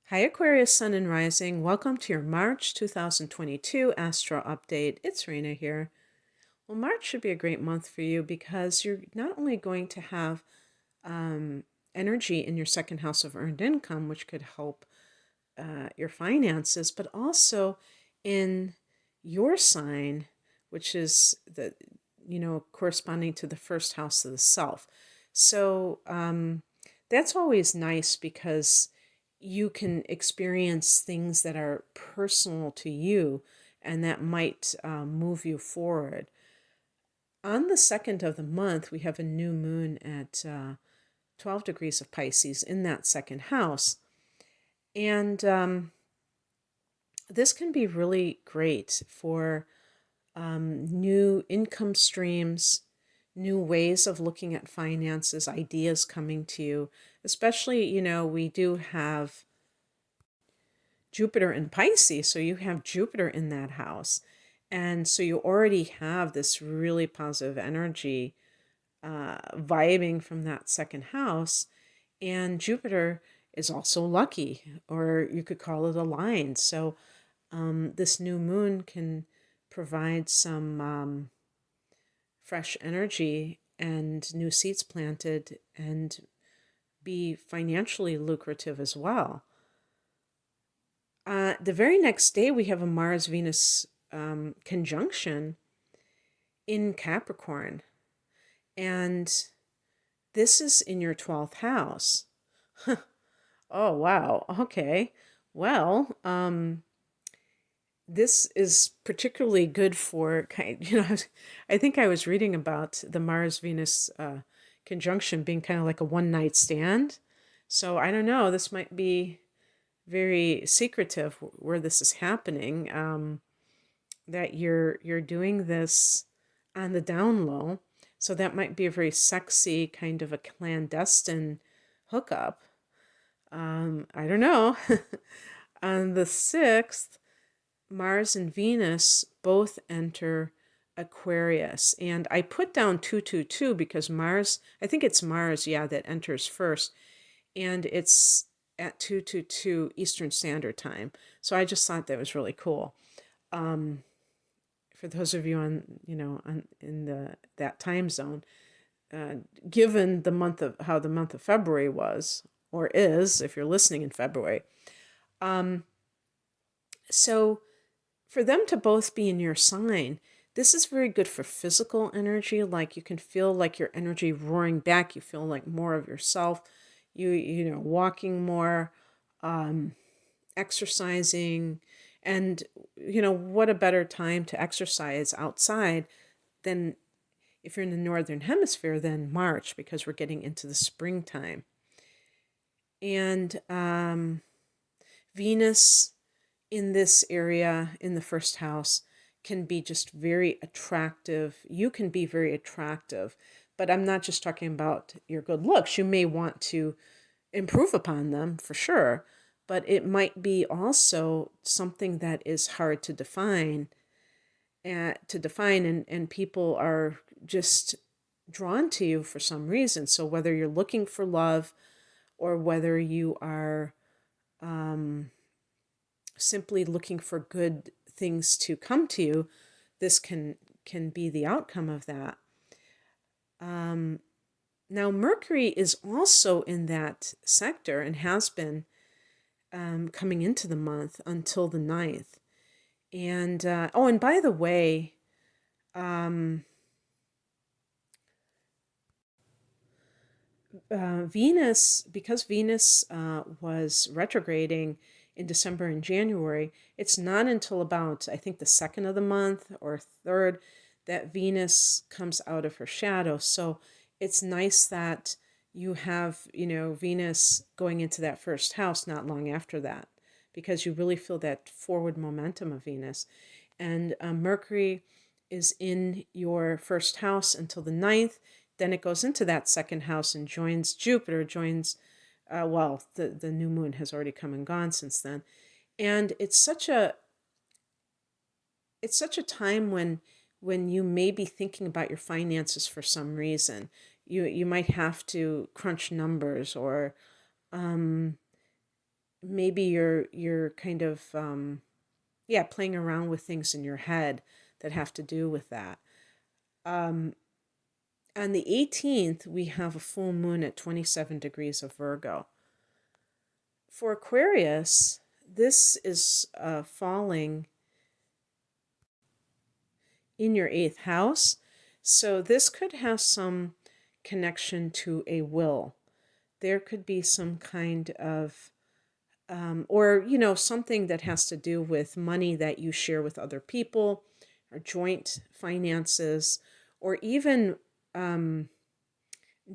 Hi, Aquarius, Sun and Rising. Welcome to your March 2022 Astro Update. It's Rena here. Well, March should be a great month for you because you're not only going to have energy in your second house of earned income, which could help your finances, but also in your sign, which is corresponding to the first house of the self. So that's always nice because you can experience things that are personal to you and that might move you forward. On the second of the month, we have a new moon at 12 degrees of Pisces in that second house. And this can be really great for new income streams, new ways of looking at finances, ideas coming to you. Especially, we do have Jupiter in Pisces, so you have Jupiter in that house. And so you already have this really positive energy vibing from that second house. And Jupiter is also lucky, or you could call it aligned. So this new moon can provide some fresh energy and new seeds planted and be financially lucrative as well. The very next day, we have a Mars Venus conjunction in Capricorn. And this is in your 12th house. Oh, wow. Okay. Well, this is particularly good for I think I was reading about the Mars Venus conjunction being kind of like a one night stand. So I don't know, this might be very secretive where this is happening, that you're doing this on the down low. So that might be a very sexy kind of a clandestine hookup. I don't know. On the 6th, Mars and Venus both enter Aquarius. And I put down 222 because Mars, I think it's Mars, yeah, that enters first. And it's at 222 Eastern Standard Time. So I just thought that was really cool. For those of you in that time zone, given the month of how the month of February was or is, if you're listening in February. So for them to both be in your sign, this is very good for physical energy. Like you can feel like your energy roaring back. You feel like more of yourself. Walking more, exercising, and what a better time to exercise outside than if you're in the northern hemisphere than March, because we're getting into the springtime. And Venus in this area in the first house can be just very attractive. You can be very attractive, but I'm not just talking about your good looks. You may want to improve upon them for sure, but it might be also something that is hard to define, and people are just drawn to you for some reason. So whether you're looking for love or whether you are simply looking for good things to come to you, this can be the outcome of that. Now, Mercury is also in that sector and has been coming into the month until the 9th. And, and by the way, Venus, because Venus was retrograding in December and January, it's not until about, I think, the 2nd of the month or 3rd that Venus comes out of her shadow. So it's nice that you have, Venus going into that first house not long after that, because you really feel that forward momentum of Venus. And Mercury is in your first house until the 9th. Then it goes into that second house and joins Jupiter, the new moon has already come and gone since then. And it's such a time when you may be thinking about your finances for some reason. You might have to crunch numbers, or maybe you're kind of playing around with things in your head that have to do with that. Um, on the 18th, we have a full moon at 27 degrees of Virgo. For Aquarius, this is falling in your eighth house. So this could have some connection to a will. There could be some kind of, something that has to do with money that you share with other people, or joint finances, or even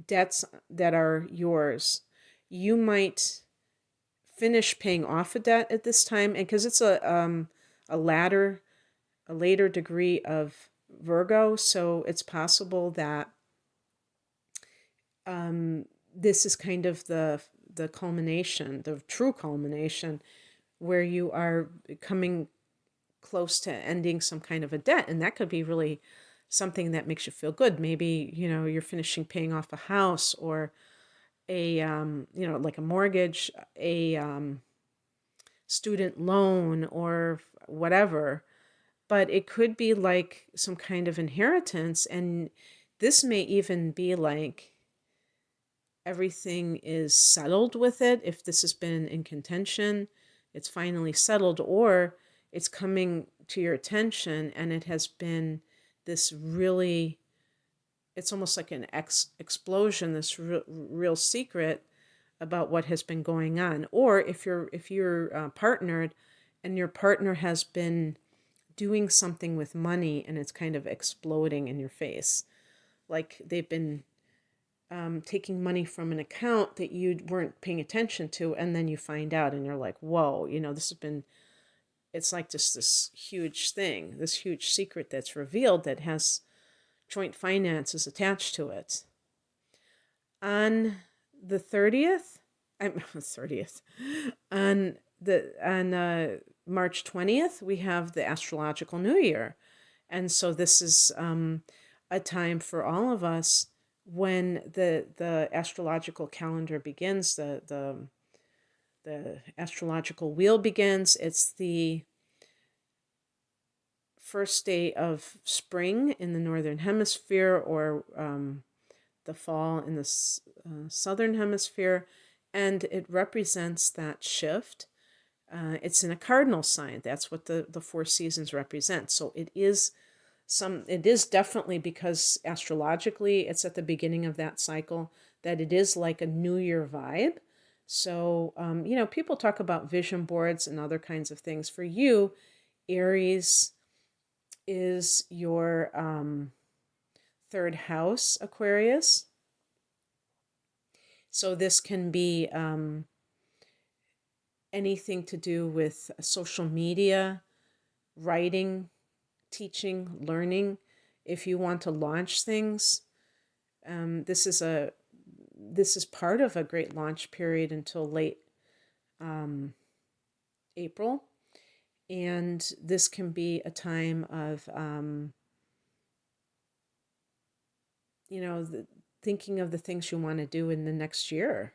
debts that are yours. You might finish paying off a debt at this time, and because it's a later degree of Virgo, so it's possible that this is kind of the culmination, the true culmination, where you are coming close to ending some kind of a debt, and that could be really something that makes you feel good. Maybe you're finishing paying off a house, or a like a mortgage, a student loan, or whatever. But it could be like some kind of inheritance, and this may even be like everything is settled with it. If this has been in contention, it's finally settled, or it's coming to your attention and it has been this really, it's almost like an explosion, this real secret about what has been going on. Or if you're partnered, and your partner has been doing something with money and it's kind of exploding in your face, like they've been taking money from an account that you weren't paying attention to, and then you find out and you're like, whoa, this has been, it's like just this huge thing, this huge secret that's revealed that has joint finances attached to it. On the 30th, I'm 30th, on March 20th, we have the astrological new year. And so this is a time for all of us when the astrological calendar begins, the astrological wheel begins. It's the first day of spring in the northern hemisphere, or the fall in the southern hemisphere, and it represents that shift. It's in a cardinal sign. That's what the four seasons represent. So it is definitely, because astrologically it's at the beginning of that cycle, that it is like a New Year vibe. So, people talk about vision boards and other kinds of things. For you, Aries is your third house, Aquarius. So this can be anything to do with social media, writing, teaching, learning. If you want to launch things, this is part of a great launch period until late April. And this can be a time of, thinking of the things you want to do in the next year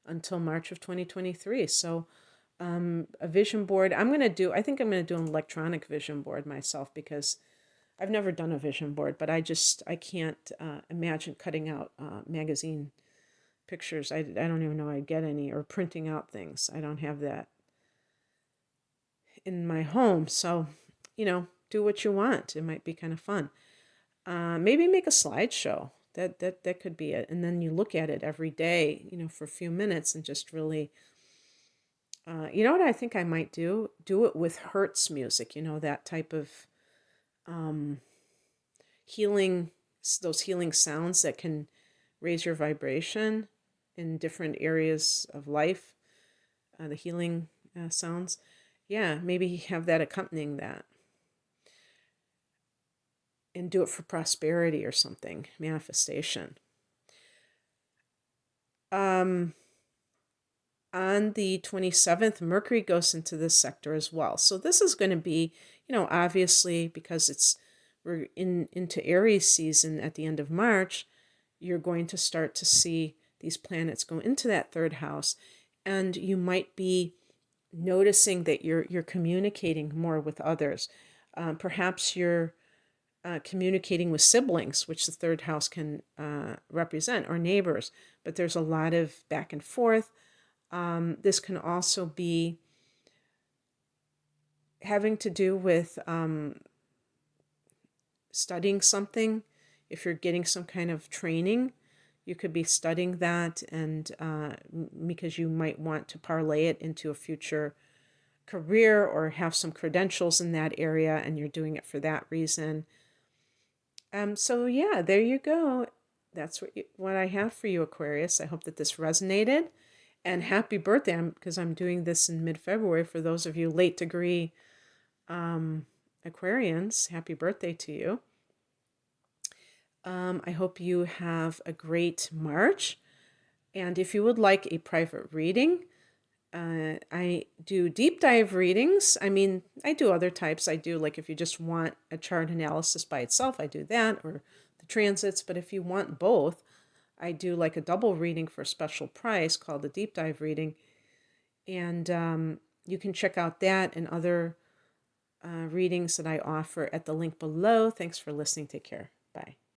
until March of 2023. So a vision board, I think I'm going to do an electronic vision board myself, because I've never done a vision board, but I can't imagine cutting out magazine pictures. I don't even know I'd get any, or printing out things. I don't have that in my home. So, do what you want. It might be kind of fun. Maybe make a slideshow. That could be it. And then you look at it every day, for a few minutes, and just really, what I think I might do? Do it with Hertz music, that type of healing, those healing sounds that can raise your vibration in different areas of life, the healing sounds. Yeah, maybe have that accompanying that. And do it for prosperity or something, manifestation. On the 27th, Mercury goes into this sector as well. So this is going to be, obviously, because we're into Aries season at the end of March, you're going to start to see these planets go into that third house. And you might be noticing that you're communicating more with others. Perhaps you're communicating with siblings, which the third house can represent, or neighbors, but there's a lot of back and forth. This can also be having to do with studying something. If you're getting some kind of training, you could be studying that, and because you might want to parlay it into a future career or have some credentials in that area, and you're doing it for that reason. So yeah, there you go. That's what I have for you, Aquarius. I hope that this resonated. And happy birthday, because I'm doing this in mid-February for those of you late degree Aquarians. Happy birthday to you. I hope you have a great March. And if you would like a private reading, I do deep dive readings. I mean, I do other types. I do, like, if you just want a chart analysis by itself, I do that, or the transits. But if you want both, I do like a double reading for a special price called the deep dive reading. And you can check out that and other readings that I offer at the link below. Thanks for listening. Take care. Bye.